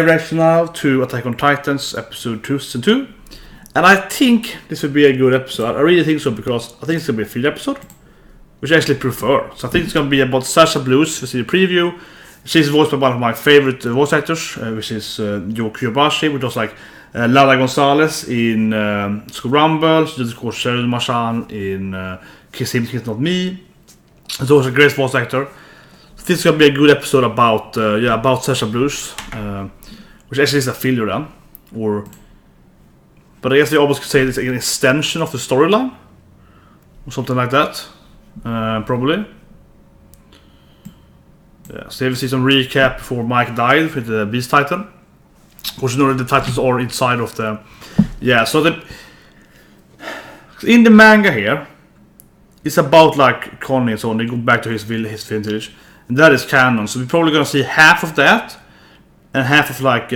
Reaction now to Attack on Titans episode 2 season 2, and I think this would be a good episode. I really think so, because I think it's gonna be a field episode, which I actually prefer. So I think it's gonna be about Sasha Blouse. We see the preview. She's voiced by one of my favorite voice actors, which is Yū Kobayashi, which was like Lara Gonzalez in School Rumble. She did, of course, Cheryl Marchand in Kiss Him, Kiss Not Me. So she's a great voice actor. This is gonna be a good episode about Sasha Blouse, which actually is a filler then, but I guess they almost could say it's an extension of the storyline, or something like that, probably. Yeah, so here we see some recap before Mike died with the Beast Titan, which you know the Titans are inside of the. Yeah, so in the manga here, it's about like Connie and so on. They go back to his village. And that is canon, so we're probably gonna see half of that and half of like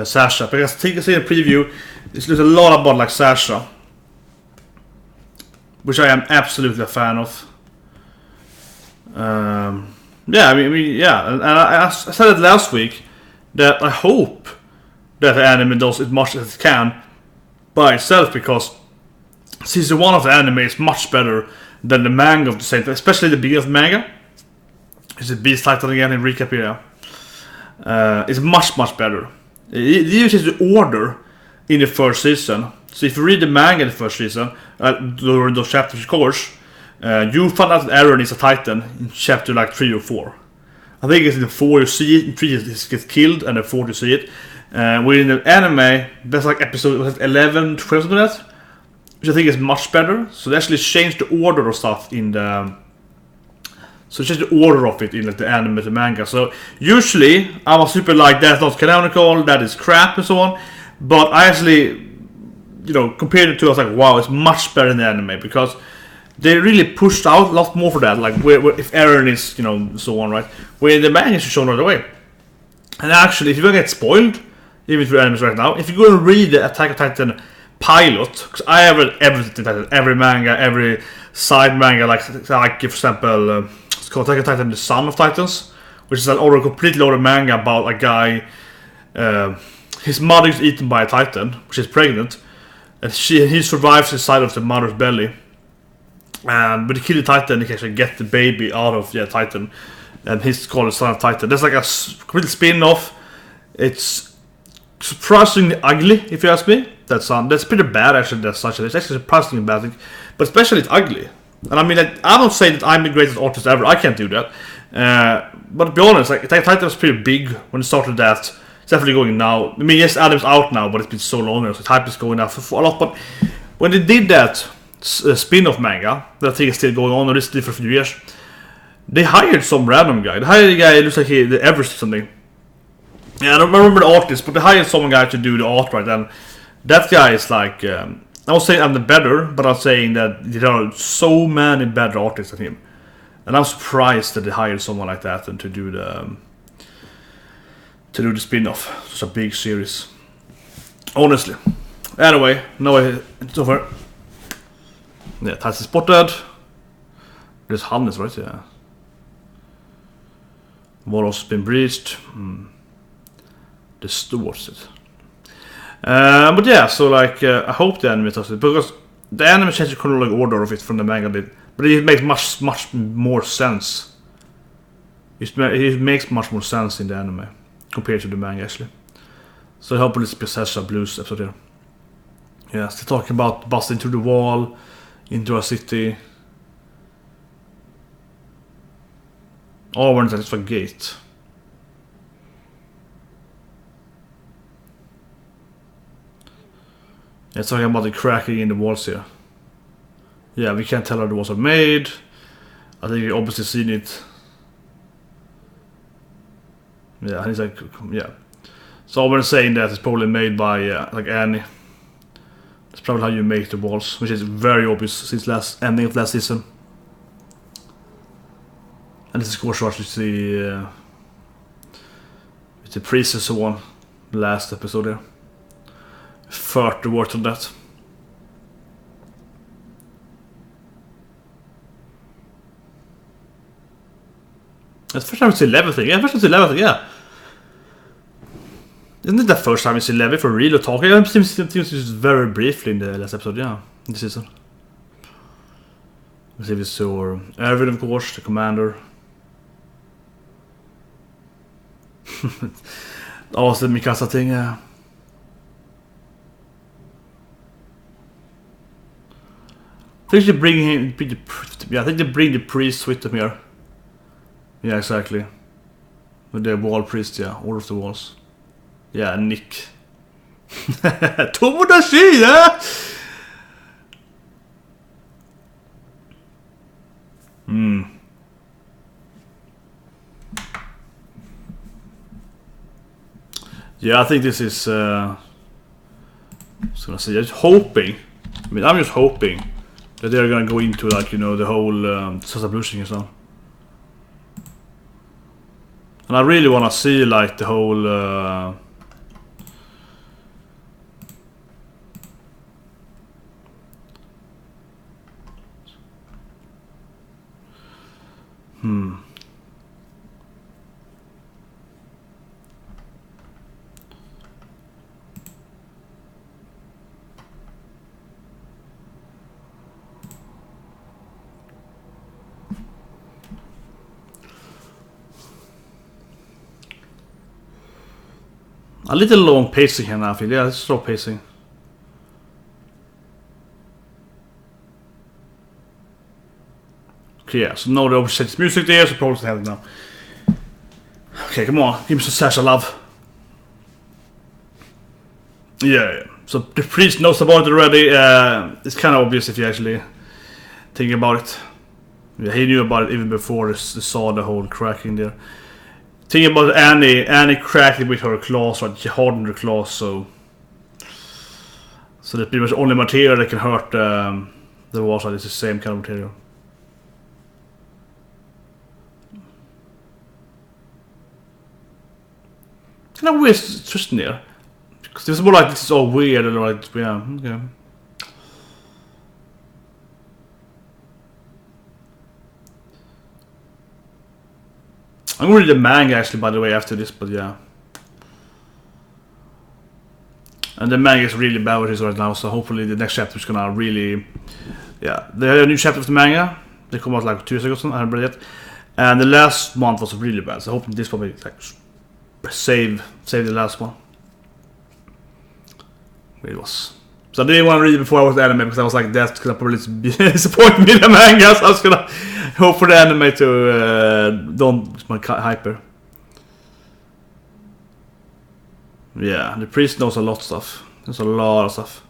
Sasha. Because I think I see in the preview, there's a lot about like Sasha, which I am absolutely a fan of. Yeah, I mean, yeah, and I said it last week that I hope that the anime does as much as it can by itself, because season 1 of the anime is much better than the manga of the same time, especially the beginning of the manga. Is it Beast Titan again in recap here? It's much better. It uses the order in the first season. So if you read the manga in the first season, during those chapters, of course, you find out that Aaron is a Titan in chapter like 3 or 4. I think it's in the 4 you see it, in 3 he gets killed, and in 4 you see it. Within the anime, that's like episode 11, 12, something like that, which I think is much better. So they actually changed the order of stuff in the. So it's just the order of it in like the anime to manga. So usually I'm a super like that's not canonical, that is crap and so on. But I actually, compared it to, I was like, wow, it's much better in the anime, because they really pushed out a lot more for that. Like where if Aaron is, so on, right? Where the manga is shown right away. And actually, if you're gonna get spoiled, even if you're animes right now, if you go and read the Attack on Titan pilot, because I have read everything, every manga, every side manga, like for example. It's called Attack on Titan, the Son of Titans, which is an completely older manga about a guy. His mother is eaten by a Titan, which is pregnant, and he survives inside of the mother's belly. And when he kill the Titan, he can actually get the baby out of the Titan, and he's called the Son of Titan. That's like a complete spin-off. It's surprisingly ugly, if you ask me. That's pretty bad actually. It's actually surprisingly bad, but especially it's ugly. And I mean, like, I'm not saying that I'm the greatest artist ever. I can't do that. But to be honest, like, Attack on Titan was pretty big when it started that. It's definitely going now. I mean, yes, Adam's out now, but it's been so long now, so the hype is going up for a lot. But when they did that spin-off manga, that thing is still going on, or this did for a few years, they hired some random guy. They hired a guy who looks like he did Everest or something. Yeah, I don't remember the artist, but they hired some guy to do the art, right? And that guy is like... I won't say I'm the better, but I'm saying that there are so many better artists than him, and I'm surprised that they hired someone like that and to do the spin-off, such a big series. Honestly. Anyway, now it's over. Yeah, Taz is spotted. There's Hannes, right? Yeah. Walls been breached. Distorts it. But yeah, so like I hope the anime does it, because the anime changes the chronological order of it from the manga bit, but it makes much more sense. It makes much more sense in the anime compared to the manga actually. So I hope it's a Sasha Blouse episode here. Yeah, still talking about busting through the wall into a city. Oh, when it's a gate. It's talking about the cracking in the walls here. Yeah, we can't tell how the walls are made. I think you obviously seen it. Yeah, he's like, yeah. So when saying that, it's probably made by like Annie. That's probably how you make the walls, which is very obvious since ending of last season. And this is of course what you see with the priest and so on, last episode here. 30 words on that. That's first time it's 11 thing. Yeah, first time it's 11 thing, yeah. Isn't it the first time we see Levi for real talking? It seems just very briefly in the last episode, yeah, in the season. Let's see if we saw Erwin, of course, the commander. Also the Mikasa thing, yeah. I think they bring him. Yeah, I think they bring the priest with them here. Yeah, exactly. With the wall priest, yeah, all of the walls. Yeah, Nick. Tomodachi, yeah. Yeah, I think this is. I was gonna say, I'm just hoping. I mean, I'm just hoping that they're gonna go into like, you know, the whole Sasha Blouse thing and so on. And I really wanna see like the whole. A little long pacing here now, I feel. Yeah, it's slow pacing. Okay, yeah, so no, the opposite music there, so probably have it now. Okay, come on, give me some Sasha love. Yeah, so the priest knows about it already. It's kind of obvious if you actually think about it. Yeah, he knew about it even before they saw the whole cracking there. Think about Annie cracked it with her claws, right? She hardened her claws, so that pretty much only material that can hurt the walls is the same kind of material. Kind of weird twist there, because it's more like this is all weird and like, yeah, okay. I'm gonna read the manga actually, by the way, after this, but yeah. And the manga is really bad with this right now, so hopefully the next chapter is gonna really... Yeah, they had a new chapter of the manga. They come out like 2 years ago or something, I haven't read it yet. And the last month was really bad, so I hope this probably like save the last one. It was. So I didn't want to read it before I was the anime, because I was like, that's gonna probably disappoint me in the manga, so I was gonna hope for the anime to don't my hyper. Yeah, the priest knows a lot of stuff. There's a lot of stuff.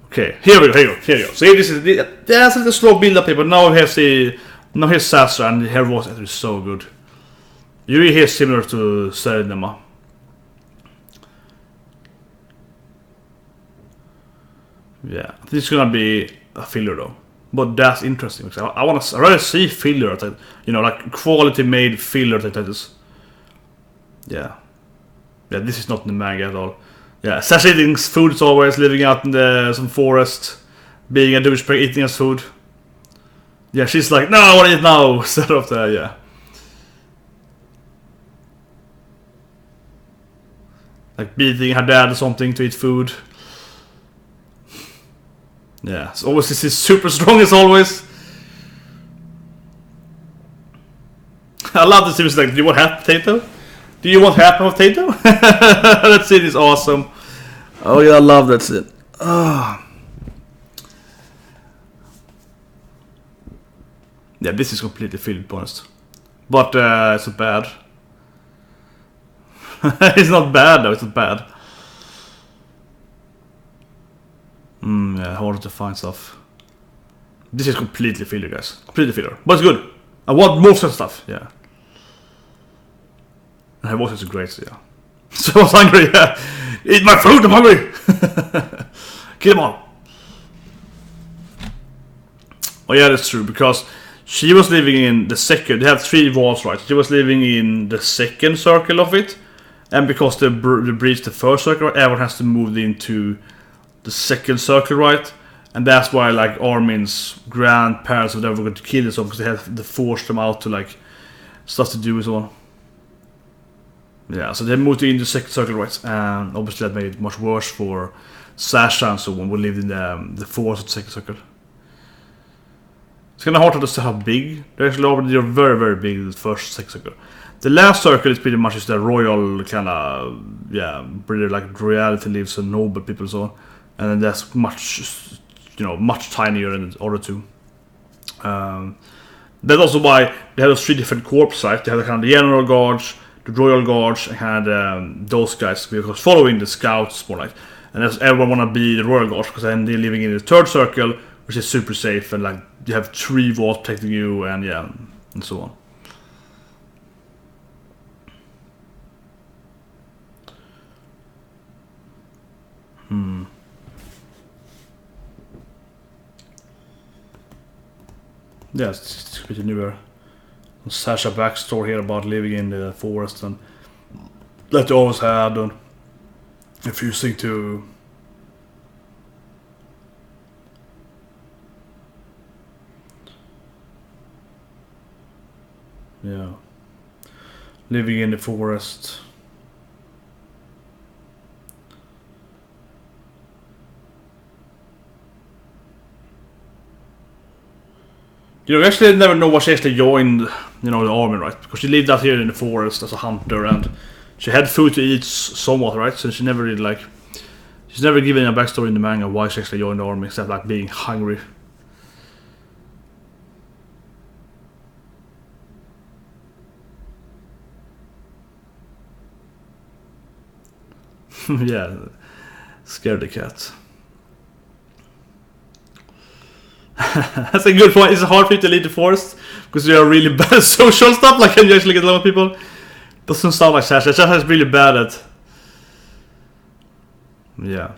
Okay, here we go. See, this is there's a slow build up here, but now here's Sasha, and her voice is so good. You really hear similar to Serenema. Yeah, this is gonna be a filler though, but that's interesting because I rather see filler that, you know, like quality made filler that is. Yeah, this is not in the manga at all. Yeah, Sasha eating food as always, living out in some forest, being a douchebag, eating his food. Yeah, she's like, no, I want to eat now, instead of the, yeah. Like beating her dad or something to eat food. Yeah, so always this is super strong as always. I love this. It was like, do you want half potato? Do you want half potato? That scene is awesome. Oh yeah, I love that scene. Oh. Yeah, this is completely filled, to be honest. But it's not bad. It's not bad though, it's not bad. Yeah, harder to find stuff. This is completely filler, guys. Completely filler. But it's good. I want more such stuff, yeah. And her voice is great, so yeah. So I was hungry, yeah. Eat my food, I'm hungry! Kill them all. Oh yeah, that's true, because she was living in the second... They have 3 walls, right? She was living in the second circle of it. And because they breached the first circle, everyone has to move into the second circle, right? And that's why, like, Armin's grandparents were never going to kill themselves, because they had to force them out to, like, stuff to do and so on. Yeah, so they moved into the second circle, right? And obviously that made it much worse for Sasha and so on, who lived in the forest of the second circle. It's kind of hard to understand how big they're actually. They're very, very big in the first second circle. The last circle is pretty much just the royal kind of, pretty like royalty lives and noble people and so on. And then that's much, much tinier in the other two. That's also why they have those three different corps, right? They have the kind of the general guards, the royal guards, and those guys, because following the scouts more like. And everyone want to be the royal guards, because then they're living in the third circle, which is super safe, and like you have 3 walls protecting you, and and so on. Yeah, it's pretty newer. Sasha backstory here about living in the forest and that they always had, and refusing to. Yeah. Living in the forest. You actually never know what she actually joined, the army, right? Because she lived out here in the forest as a hunter, and she had food to eat somewhat, right? So she never really she's never given a backstory in the manga why she actually joined the army, except like being hungry. Yeah, scared the cat. That's a good point. It's hard for you to lead the forest because you are really bad at social stuff. Like, can you actually get along with people? Doesn't sound like Sasha. Sasha is really bad at. Yeah,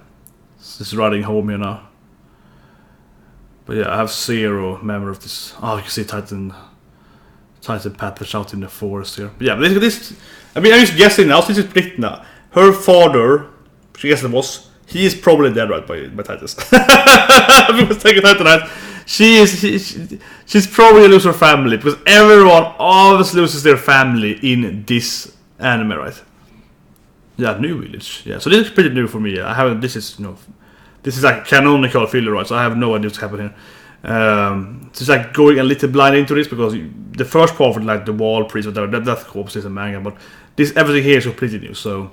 just riding home here now. But yeah, I have 0 memory of this. Oh, you can see Titan Patch out in the forest here. But yeah, this. I mean, I'm just guessing now. This is predicting now. Her father, she guessed it was. He is probably dead, right, by Titus. I'm mistaken Titanite. She's probably lose her family, because everyone always loses their family in this anime, right? Yeah, new village. Yeah, so this is pretty new for me. I haven't. This is like canonical filler, right? So I have no idea what's happening. Just like going a little blind into this, because the first part, like the wall priest, whatever, that's corpse is a manga, but everything here is completely new. So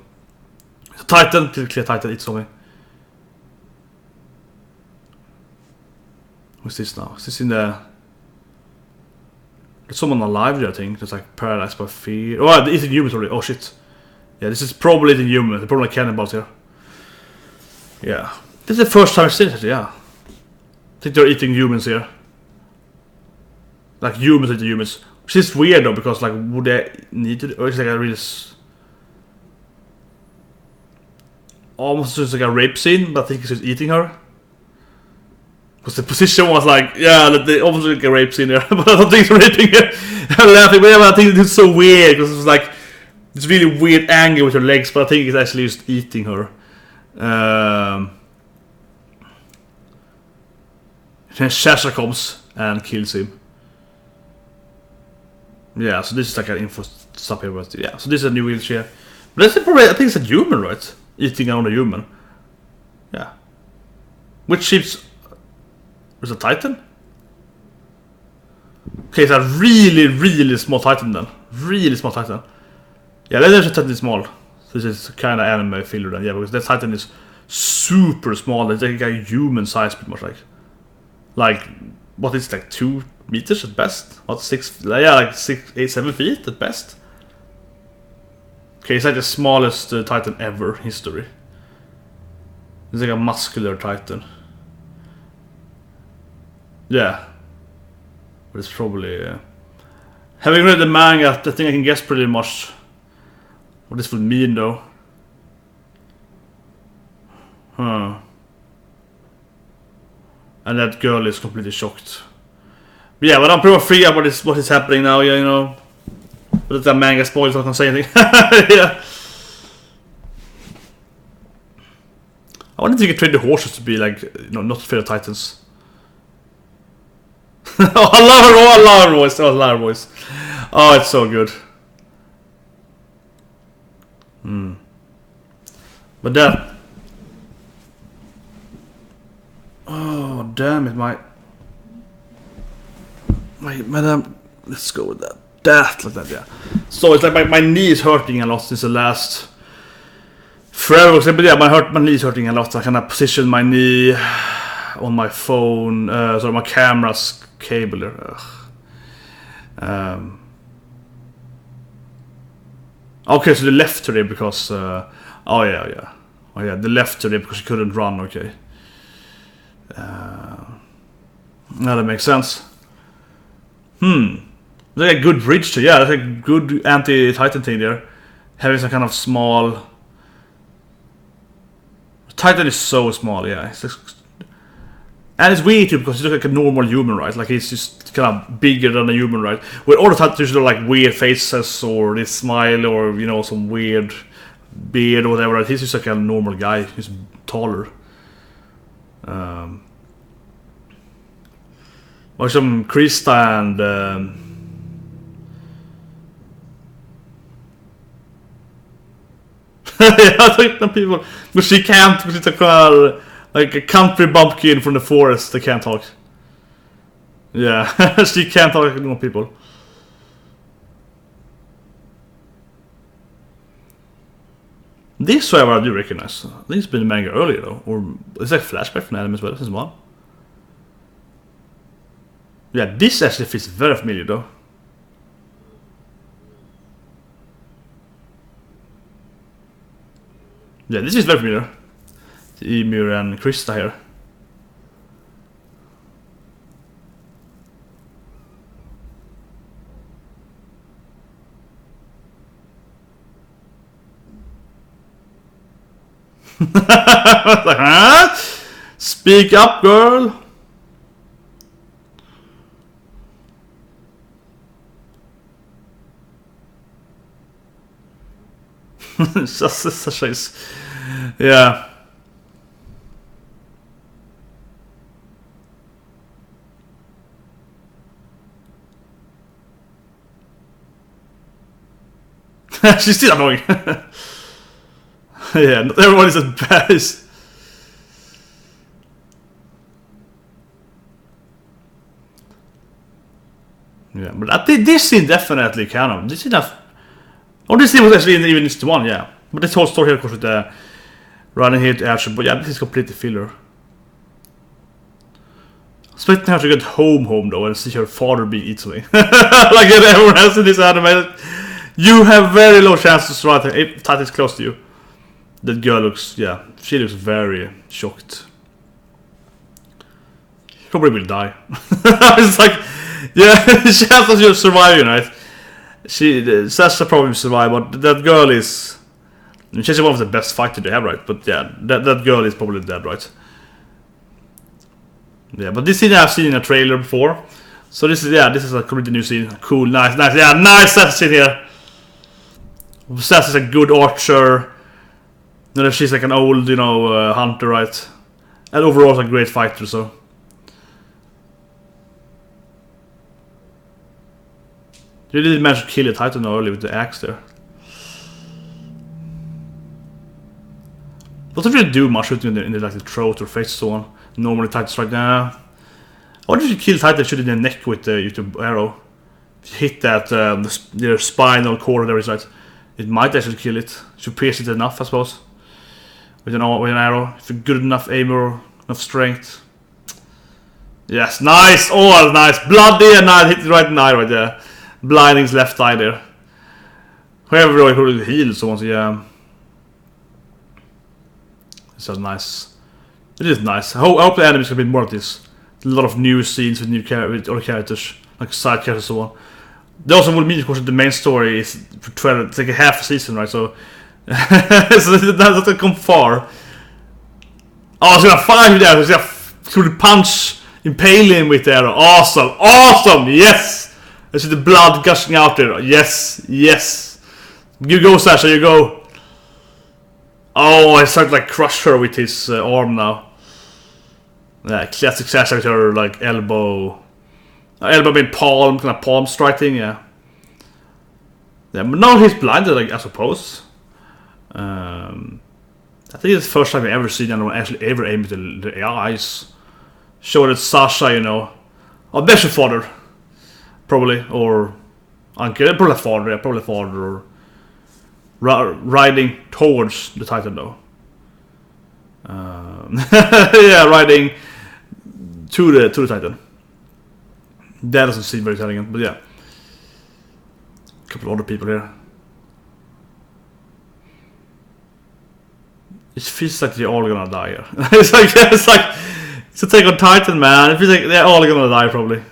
Titan, clear Titan, it's something. What's this now? Is this in the... There's someone alive there, I think. That's like paralyzed by fear. Oh, it's in humans already. Oh, shit. Yeah, this is probably the human. They're probably like cannibals here. Yeah. This is the first time I've seen it, yeah. I think they're eating humans here. Like humans eating humans. Which is weird though, because like, would they need to... Or is it like a really... Almost just like a rape scene, but I think he's just eating her. Because the position was like, they almost like a rape scene there, but I don't think it's raping her. I'm laughing, but I think it's so weird, because it's like, this really weird angle with her legs, but I think it's actually just eating her. Then Sasha comes and kills him. Yeah, so this is like an info stuff here, but yeah, so this is a new wheelchair. But that's probably, I think it's a human, right? Eating on a human. Yeah. Which ship's... Was it a Titan? Okay, it's a really, really small Titan then. Really small Titan. Yeah, that's just Titan small. This is kind of anime filler then, yeah, because that Titan is super small. It's like a human size, pretty much like. Like, what is it, like 2 meters at best? What, 6? Yeah, like 6, 8, 7 feet at best. Okay, it's like the smallest Titan ever in history. It's like a muscular Titan. Yeah. But it's probably... Having read the manga, I think I can guess pretty much what this would mean though. Huh. And that girl is completely shocked. But yeah, but I'm pretty much free about what is happening now, yeah, you know. But it's a manga spoil, so I can't say anything. Yeah. I wonder if you could train the horses to be like, not fear Titans. Oh, I love her voice. Oh, it's so good. But that... Oh, damn it, my madam... Let's go with that. Like that, yeah. So it's like my knee is hurting a lot since the last... Forever, but yeah, my knee is hurting a lot. I kind of position my knee on my phone, my camera's cable there. Okay, so the left today because... oh yeah, the left today because she couldn't run, okay. Now that makes sense. Like a good bridge too, yeah, that's a good anti-Titan thing there. Having some kind of small... Titan is so small, yeah. It's like... And it's weird too because he looks like a normal human, right? Like he's just kind of bigger than a human, right? With all the Titans are like weird faces or they smile or, you know, some weird beard or whatever, right? He's just like a normal guy. He's taller. Or some Krista and... yeah, I think the people... But she can't because it's like a country bumpkin from the forest. They can't talk. Yeah, she can't talk to normal people. This, however, I do recognize. I think it's been a manga earlier though. Or it's like flashback from anime as well, since one. Yeah, this actually feels very familiar though. Yeah, this is very familiar. Ymir and Krista here. Like, huh? Speak up, girl. Sasha is... Yeah. She's still annoying. Yeah, not everyone is as bad as... Yeah, but I think this scene definitely kind of... This enough. Oh, this scene was actually even this one, yeah. But this whole story here, of course, with the running here to action. But yeah, this is completely filler. Expecting her to get home though, and see her father being eaten. Like everyone else in this anime. You have very low chance to survive if Titan's close to you. That girl looks, yeah, she looks very shocked. She probably will die. It's like, yeah, she has to survive, you know. Sasha probably survive, but that girl is... She's one of the best fighters they have, right? But yeah, that girl is probably dead, right? Yeah, but this scene I've seen in a trailer before. So this is a completely new scene. Cool, nice, yeah, nice Sasha scene here. Sasha's a good archer. You know, she's like an old, you know, hunter, right? And overall a great fighter, so... You did manage to kill a Titan early with the axe there. Doesn't really do much shooting in the like the throat or face so on. Normally Titans right now. Why did you kill Titan shooting in the neck with the YouTube arrow? If you hit that the spinal cord there is right, it might actually kill it. Should pierce it enough, I suppose. With an arrow, if you're good enough aim or enough strength. Yes, nice! Oh, nice! Bloody and nice! Hit it right in the eye right there. Blinding his left eye there. Whoever really heals someone, so yeah. This is nice. It is nice. I hope the enemies can be more of this. A lot of new scenes with with other characters, like side characters and so on. They also will mean, of course, that the main story is 12, it's like a half a season, right? So, so that doesn't come far. Oh, it's gonna fight with that. It's gonna punch, impale him with the arrow. Awesome, awesome, yes. I see the blood gushing out there. Yes, yes. You go, Sasha, you go. Oh, I start like crush her with his arm now. Yeah, classic Sasha with her like elbow. Elbow being palm, kind of palm striking, yeah. Yeah, but now he's blinded, like, I suppose. I think it's the first time I've ever seen anyone actually ever aim at the eyes. Show that Sasha, or best father, probably, or uncle, probably father, or riding towards the Titan though. Yeah, riding to the Titan. That doesn't seem very telling, but yeah. A couple of other people here. It feels like they're all gonna die here. it's like it's a take on Titan, man. It feels like they're all gonna die probably.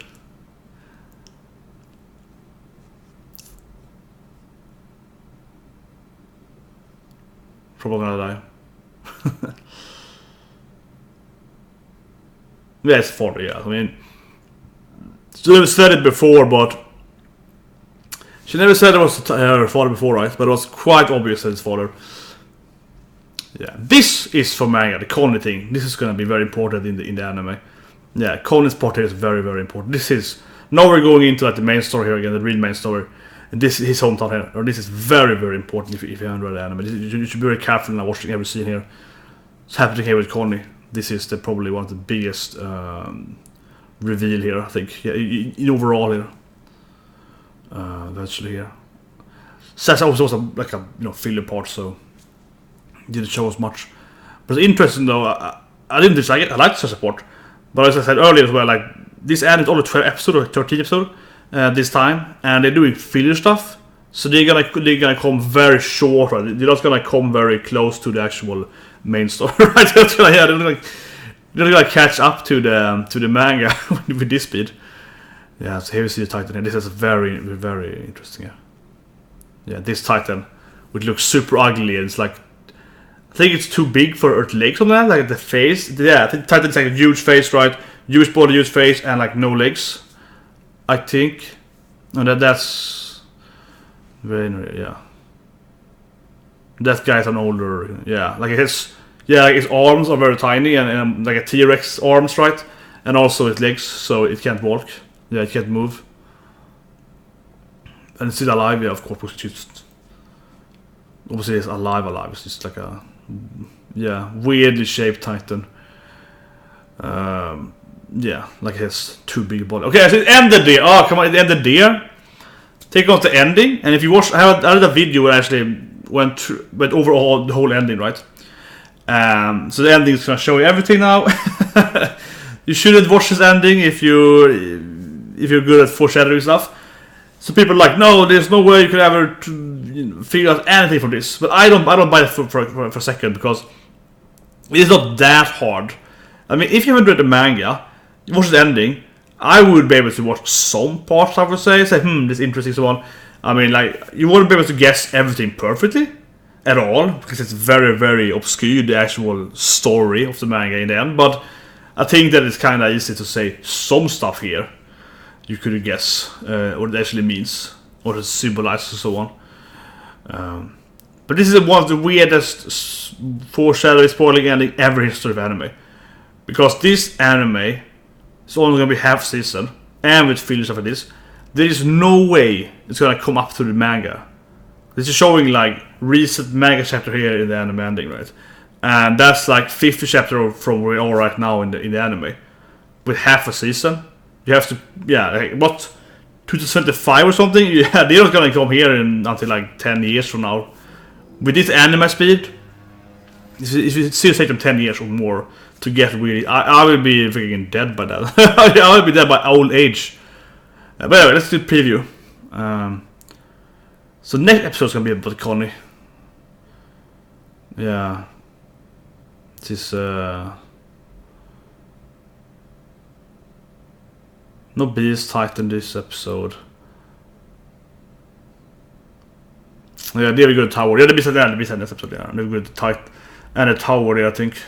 Probably gonna die. Yeah, it's 40, yeah. I mean, she never said it before, but she never said it was her father before, right? But it was quite obvious that it's father. Yeah, this is for manga, the Connie thing. This is gonna be very important in the anime. Yeah, Connie's part here is very, very important. This is now we're going into like the main story here again, the real main story. And this is his hometown here. Or this is very, very important if you haven't read the anime. You should be very careful now watching every scene here. It's happening here with Connie. This is probably one of the biggest reveal here, I think. Yeah, in overall here. Eventually here. Sasha was also like a filler part, so didn't show us much. But it's interesting though. I didn't dislike it. I liked Sasha part, but as I said earlier as well, like this anime is only 12 episode or 13 episode this time, and they're doing filler stuff. So they're gonna come very short. Right? They're not gonna come very close to the actual main story. Right? They're gonna catch up to the manga with this speed. Yeah, so here we see the Titan here. This is very, very interesting. Yeah, this Titan would look super ugly, and it's like I think it's too big for Earth's legs on that, like the face. Yeah, I think Titan's like a huge face, right? Huge body, huge face, and like no legs. I think, and that's very yeah. That guy's an older, yeah, like his arms are very tiny and like a T-Rex arms, right? And also his legs, so it can't walk. Yeah, it can't move. And it's still alive, yeah, of course, because it's just obviously it's alive. It's just like a weirdly shaped Titan. Yeah, like his too big body. Okay, so it ended there. Oh, come on, it ended there. Take off the ending, and if you watch, I did a video where I actually went over the whole ending, right? So the ending is gonna show you everything now. You shouldn't watch this ending if you're good at foreshadowing stuff. So people are like, no, there's no way you could ever figure out anything from this. But I don't buy it for a second, because it's not that hard. I mean, if you haven't read the manga, you watch the ending, I would be able to watch some parts, I would say, this is interesting, so on. I mean, like, you wouldn't be able to guess everything perfectly at all, because it's very, very obscure, the actual story of the manga in the end. But I think that it's kind of easy to say some stuff here you could guess what it actually means, what it symbolizes, and so on. But this is one of the weirdest foreshadowing, spoiling ending ever in history of anime, because this anime is only going to be half season, and with filler stuff like this, there is no way it's going to come up to the manga. This is showing like recent manga chapter here in the anime ending, right? And that's like 50 chapter from where we are right now in the anime, with half a season. You have to, like, what, 2025 or something? Yeah, they're not gonna come here until like 10 years from now. With this anime speed, if it still take them 10 years or more to get really, I will be freaking dead by that. I will be dead by old age. But anyway, let's do the preview. So next episode's gonna be about Connie. Yeah. This is no Beast Titan this episode. Yeah, they have a good tower. Yeah, the Beast Titan this episode, yeah. They have a good Titan and a tower there, I think.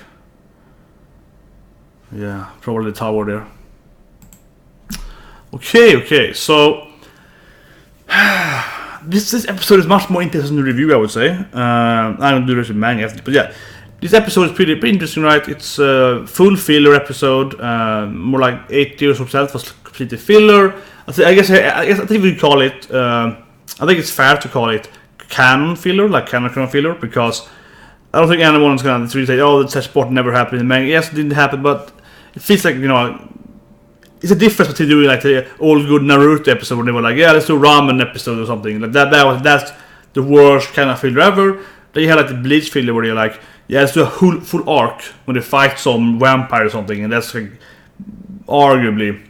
Yeah, probably the tower there. Okay, so this episode is much more interesting to review, I would say. I'm gonna do this with manga after, but yeah. This episode is pretty interesting, right? It's a full filler episode, more like 80% was completely filler. I think we call it. I think it's fair to call it canon filler, like canon filler, because I don't think anyone's gonna really say, "Oh, such part never happened in the manga." Yes, it didn't happen, but it feels like, it's a difference between doing like the old good Naruto episode where they were like, "Yeah, let's do ramen episode or something." Like that's the worst kind of filler ever. Then you had like the Bleach filler where you're like, "Yeah, let's do a full arc when they fight some vampire or something," and that's like arguably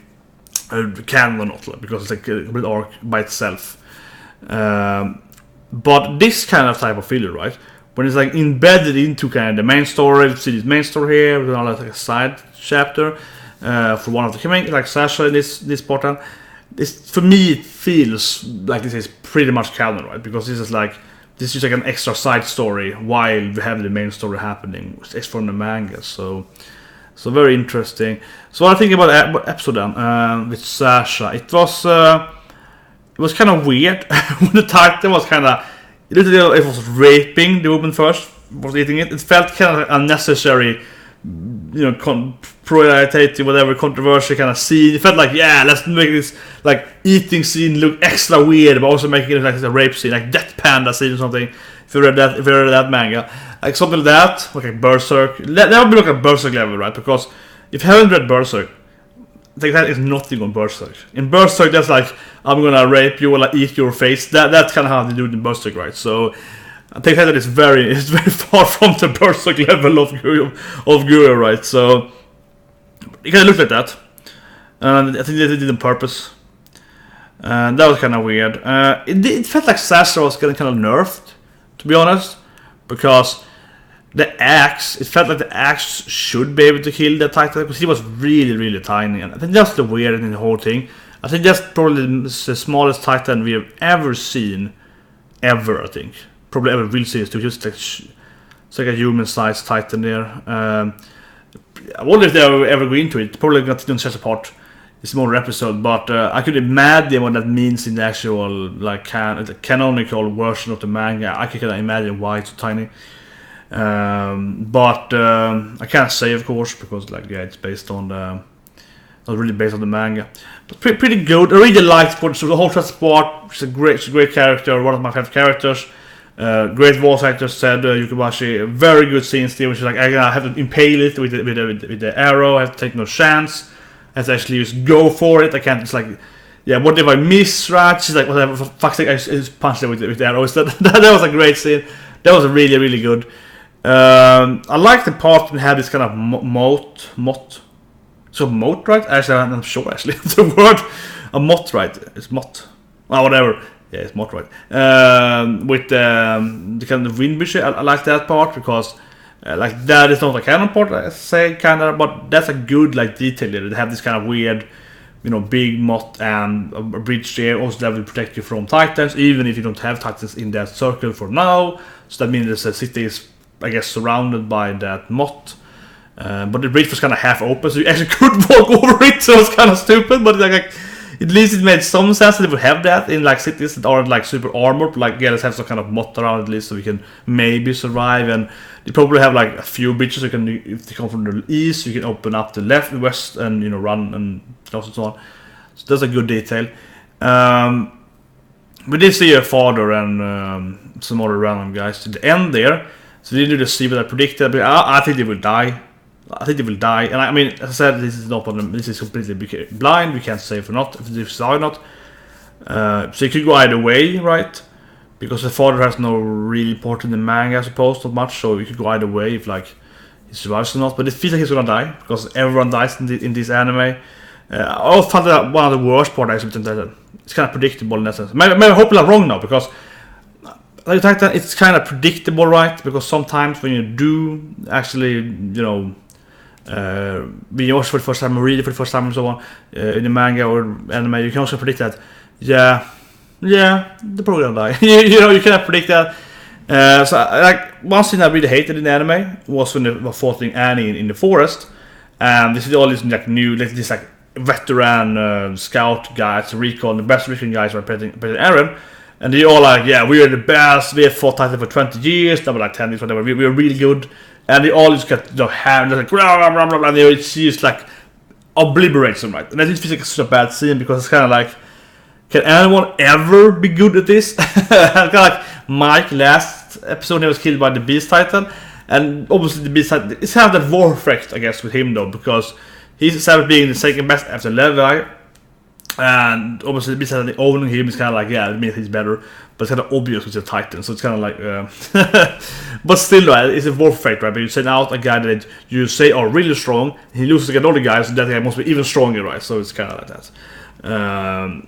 canon or not, because it's like a complete arc by itself. But this kind of type of filler, right? When it's like embedded into kind of the main story, you see this main story here, with like a side chapter for one of the main, like Sasha in this part. This, for me, it feels like this is pretty much canon, right? Because this is like an extra side story while we have the main story happening. It's from the manga, so very interesting. So what I think about episode then with Sasha, it was kind of weird when the title was kind of. It was raping the woman first, was eating it. It felt kind of unnecessary, prohibitive, whatever, controversial kind of scene. It felt like, yeah, let's make this like eating scene look extra weird, but also making it like a rape scene, like Death Panda scene or something. If you read that manga, like something like that, like Berserk. That would be like a Berserk level, right? Because if you haven't read Berserk, like that is nothing on Berserk. In Berserk, that's like, I'm gonna rape you or like eat your face. That's kind of how they do it in Berserk, right? So I think that is very far from the Berserk level of Guru, right? So it kind of looked like that, and I think they did it on purpose. And that was kind of weird. It felt like Sasha was getting kind of nerfed, to be honest, because the axe, it felt like the axe should be able to kill the Titan, because he was really, really tiny. And I think that's the weird in the whole thing. I think that's probably the smallest Titan we have ever seen, ever, I think. Probably ever will see it too. Just like, it's like a human-sized Titan there. I wonder if they'll ever go into it. Probably not in such a part. It's more episode, but I could imagine what that means in the actual like canonical version of the manga. I can imagine why it's so tiny. But I can't say, of course, because it's based on not really based on the manga. But pretty good. I really liked the whole transport. She's a great character, one of my favorite characters. Great voice actor, said Yū Kobayashi. Very good scene still. She's like, I have to impale it with the arrow. I have to take no chance. I have to actually just go for it. I can't just what if I miss, right? She's like, whatever, for fuck's sake, I just punched it with the arrow. That was a great scene. That was really, really good. I like the part when we had this kind of moat. So moat, right? Actually, I'm sure actually the word a moat, right? It's moat. Oh, whatever. Yeah, it's moat, right? With the kind of wind bush, I like that part because that is not a canon part, I say, kind of, but that's a good detail there. They have this kind of weird, big moat and a bridge there also that will protect you from Titans, even if you don't have Titans in that circle for now. So that means the city is, I guess, surrounded by that moat. But the bridge was kind of half open, so you actually could walk over it, so it's kind of stupid, but at least it made some sense that they would have that in cities that aren't super armored, but let's have some kind of moat around at least so we can maybe survive. And they probably have a few bridges, if they come from the east, you can open up the left, west, and run and close and so on. So that's a good detail. We did see a father and some other random guys to the end there. So they didn't see what I predicted, but I think they will die. And I mean, as I said, this is not this is completely blind. We can't say if they die or not. So it could go either way, right? Because the father has no really part in the manga, I suppose, not much. So it could go either way if he survives or not. But it feels like he's gonna die because everyone dies in this anime. I also found that one of the worst parts. It's kind of predictable in that sense. Maybe hopefully I'm wrong now, because it's kind of predictable, right? Because sometimes when you do actually, when you watch for the first time or read it for the first time and so on, in the manga or anime, you can also predict that, they're probably gonna die. You cannot predict that. So one scene I really hated in the anime was when they were fighting Annie in the forest, and this is all this new, this veteran scout guys, recon, the best recon guys are President Aaron. And they all we are the best, we have fought Titan for 20 years, that was 10 years, whatever, we are really good. And they all just get hand, and they just obliterates them, right? And I just feel like it's such a bad scene, because it's kind of can anyone ever be good at this? Mike last episode. He was killed by the Beast Titan, and obviously the Beast Titan. It's kind of that war effect, I guess, with him though, because he's instead of being the second best after Levi, and obviously the Beast Titan owning him is kind of like, yeah, it means he's better, but it's kind of obvious with the Titan, so it's kind of like, but still, right, it's a war effect, right? But you send out a guy that you say are really strong, he loses against all the guys, and that guy must be even stronger, right? So it's kind of like that.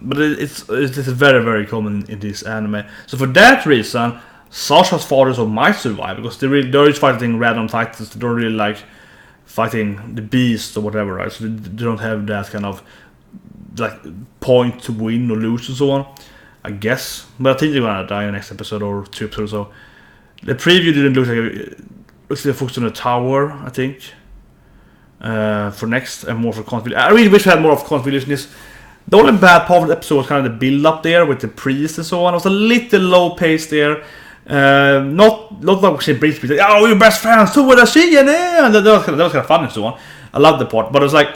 But it's very, very common in this anime. So for that reason, Sasha's fathers might survive, because they're just fighting random titans. They don't really like fighting the beast or whatever, right? So they don't have that kind of like point to win or lose and so on, I guess. But I think they're gonna die in the next episode or 2 episodes or so. The preview didn't look like it. Looks like they focused on the tower, I think. For next and more for conflict. I really wish we had more of conflict in this. The only bad part of the episode was kind of the build up there with the priest and so on. It was a little low pace there. Not like she brings me, oh, we're best friends, so what I see, and that was kind of fun and so on. I loved the part, but it was like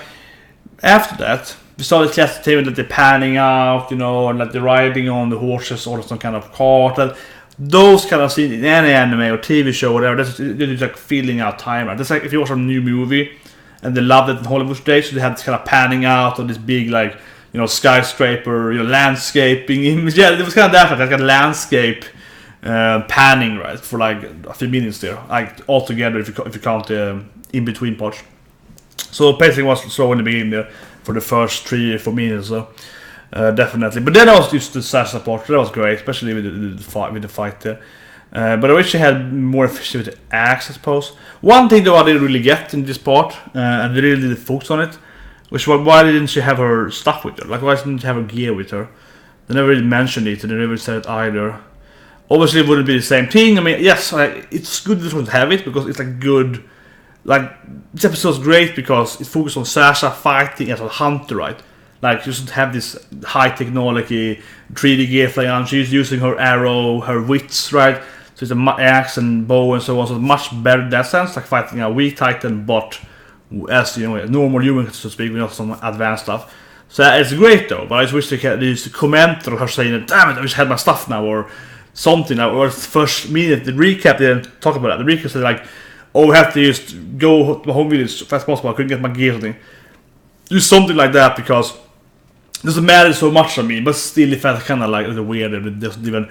after that we saw the classic table that they're panning out, and like they're riding on the horses or some kind of cart. And those kind of scenes in any anime or TV show, or whatever, they're just like filling out time. Right? That's like if you watch a new movie and they loved it in Hollywood today, so they had this kind of panning out of this big like skyscraper, landscaping image. Yeah, it was kind of that, like a landscape panning, right, for like a few minutes there, like all together if you count in between parts. So pacing was slow in the beginning there for the first 3 or 4 minutes, so definitely. But then I was used to Sasha part. That was great, especially with the fight there. But I wish they had more efficiency with the axe, I suppose. One thing though I didn't really get in this part, and they really did focus on it, which was why didn't she have her stuff with her? Like, why didn't she have her gear with her? They never really mentioned it, and they never said it either. Obviously, it wouldn't be the same thing. I mean, yes, it's good that we have it, because it's like good. Like, this episode's great because it focuses on Sasha fighting as a hunter, right? Like, she doesn't have this high technology 3D gear flying on. She's using her arrow, her wits, right? So it's an axe and bow and so on. So it's much better in that sense, like fighting a weak titan, but as normal human, so to speak, with some advanced stuff. So it's great though, but I just wish they could use a comment or her saying, damn it, I wish I had my stuff now, or something. Or first minute, the recap didn't talk about that. The recap said like, oh, we have to just go to my home village as fast as possible, I couldn't get my gear or something. Do something like that, because it doesn't matter so much on me, but still it felt kind of like weird, it doesn't even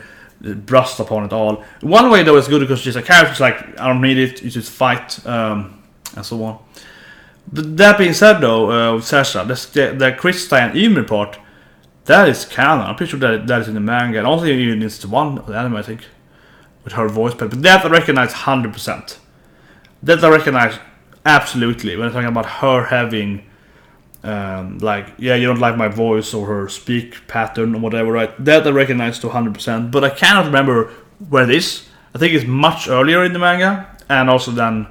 brushed upon it all. One way though is good, because she's a character, like, I don't need it, you just fight, and so on. But that being said though, Sasha, the Krista and Ymir part, that is canon. I'm pretty sure that is in the manga, and also even in one anime, I think, with her voice. But that I recognize 100%. That I recognize absolutely when I'm talking about her having, like, yeah, you don't like my voice or her speak pattern or whatever, right? That I recognize to 100%. But I cannot remember where it is. I think it's much earlier in the manga, and also then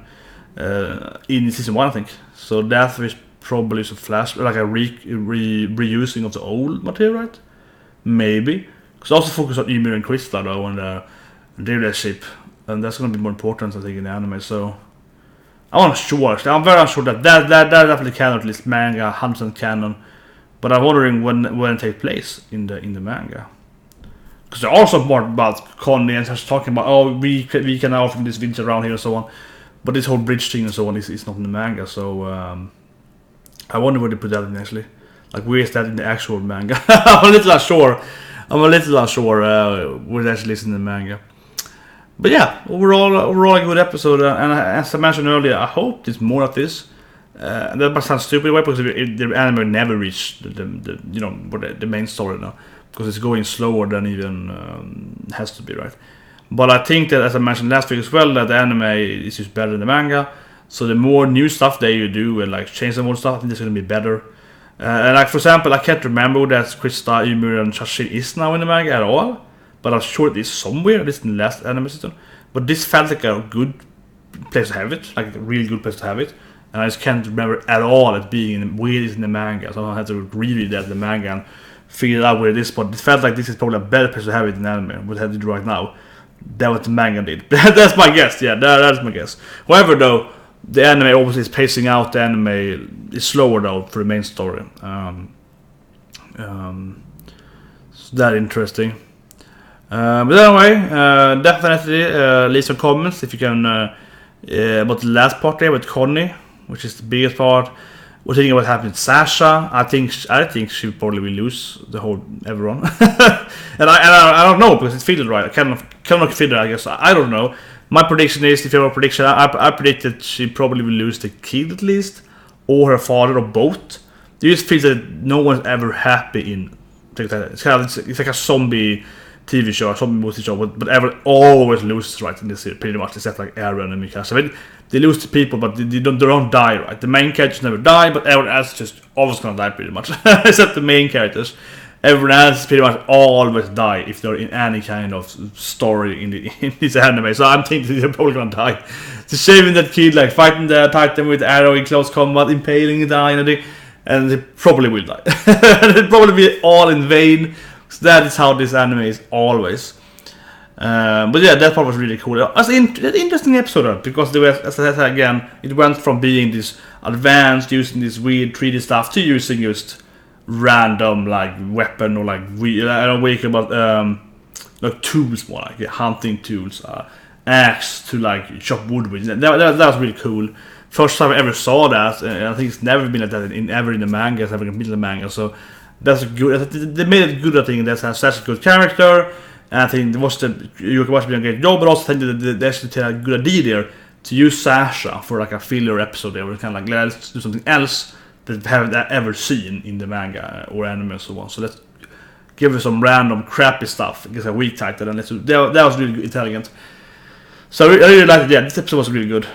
in season 1, I think. So that is probably a flash, like a reusing of the old material, right? Maybe. Because also focus on Ymir and Krista though, and their relationship, and that's going to be more important, I think, in the anime. So I'm unsure. I'm very unsure that definitely canon, at least manga, 100% canon. But I'm wondering when it takes place in the manga. Because there are some more about Connie and just talking about, oh, we can now from this vintage around here and so on. But this whole bridge thing and so on is not in the manga, so I wonder where they put that in actually. Like, where is that in the actual manga? I'm a little unsure where it actually is in the manga. But yeah, overall a good episode, and as I mentioned earlier, I hope there's more of this. That might sound stupid, right? Because the anime never reached the main story now, because it's going slower than even has to be, right? But I think that, as I mentioned last week as well, that the anime is just better than the manga. So the more new stuff that you do and like change some more stuff, I think it's going to be better. And like, for example, I can't remember that Krista, Ymir, and Shashin is now in the manga at all. But I'm sure it is somewhere, at least in the last anime season. But this felt like a good place to have it, like a really good place to have it. And I just can't remember at all it being where it is in the manga. So I had to reread that in the manga and figure out where it is. But it felt like this is probably a better place to have it in anime, what I have to do right now. That what the manga did. That's my guess, yeah, that's my guess. However though, the anime obviously is pacing out. The anime is slower though for the main story. So that's interesting. But anyway, definitely leave some comments if you can about the last part there with Connie, which is the biggest part. What do you think about happening to Sasha? I think she probably will lose the whole everyone, and I don't know because it's fielded right. I cannot fit it. I guess I don't know. My prediction is, if you have a prediction, I predict that she probably will lose the kid at least, or her father, or both. Do you just feel that no one's ever happy in? It's kind of it's like a zombie TV show, a zombie movie show, but everyone always loses right in this series, pretty much, except like Aaron and Mikasa. I mean, they lose to people, but they don't die, right? The main characters never die, but everyone else is just always gonna die pretty much, except the main characters. Everyone else pretty much always die if they're in any kind of story in this anime. So I'm thinking they're probably gonna die. It's saving that kid, like fighting the Titan with arrow in close combat, impaling it down, and they probably will die. It'll probably be all in vain. So that is how this anime is always. But yeah, that part was really cool. It's an interesting episode because there was, as I said again, it went from being this advanced, using this weird 3D stuff, to using just random like weapon or like I don't wake about like tools, more like hunting tools, axe to like chop wood with. That was really cool. First time I ever saw that, and I think it's never been like that ever in the manga. It's never been in the manga, so that's good. They made it good. I think that has such a good character, and I think Yū Kobayashi did a great job. But also I think that they actually did a good idea there to use Sasha for like a filler episode. They were kind of like, let's do something else that we haven't ever seen in the manga or anime and so on. So let's give her some random crappy stuff. I guess a weak title, and that was really intelligent. So I really liked it. Yeah, this episode was really good.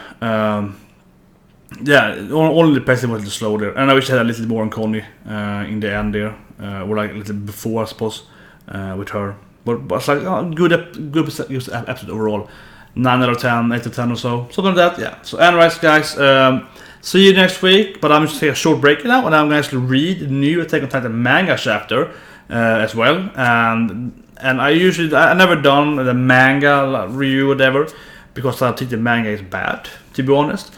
Yeah, only the pacing was a little slow there, and I wish I had a little more on Connie in the end there, or like a little before, I suppose, with her. But it's like good episode overall. 9 out of 10, 8 out of 10 or so, something like that. Yeah. So anyways, guys, see you next week. But I'm just taking a short break now, and I'm gonna actually read the new Attack on Titan manga chapter as well. And I never done the manga review or whatever, because I think the manga is bad, to be honest.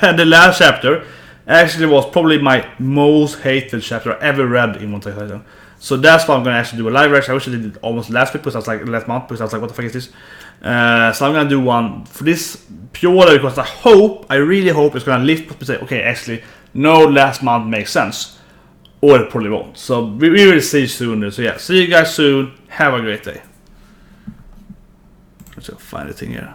And the last chapter actually was probably my most hated chapter I ever read in Attack on Titan. So that's why I'm gonna actually do a live reaction. I wish I did it almost last week, because I was like last month, because I was like, what the fuck is this? So I'm gonna do one for this purely because I really hope it's gonna lift up and say, okay, actually, no, last month makes sense, or it probably won't. So we will see soon. So yeah, see you guys soon. Have a great day. Let's find the thing here.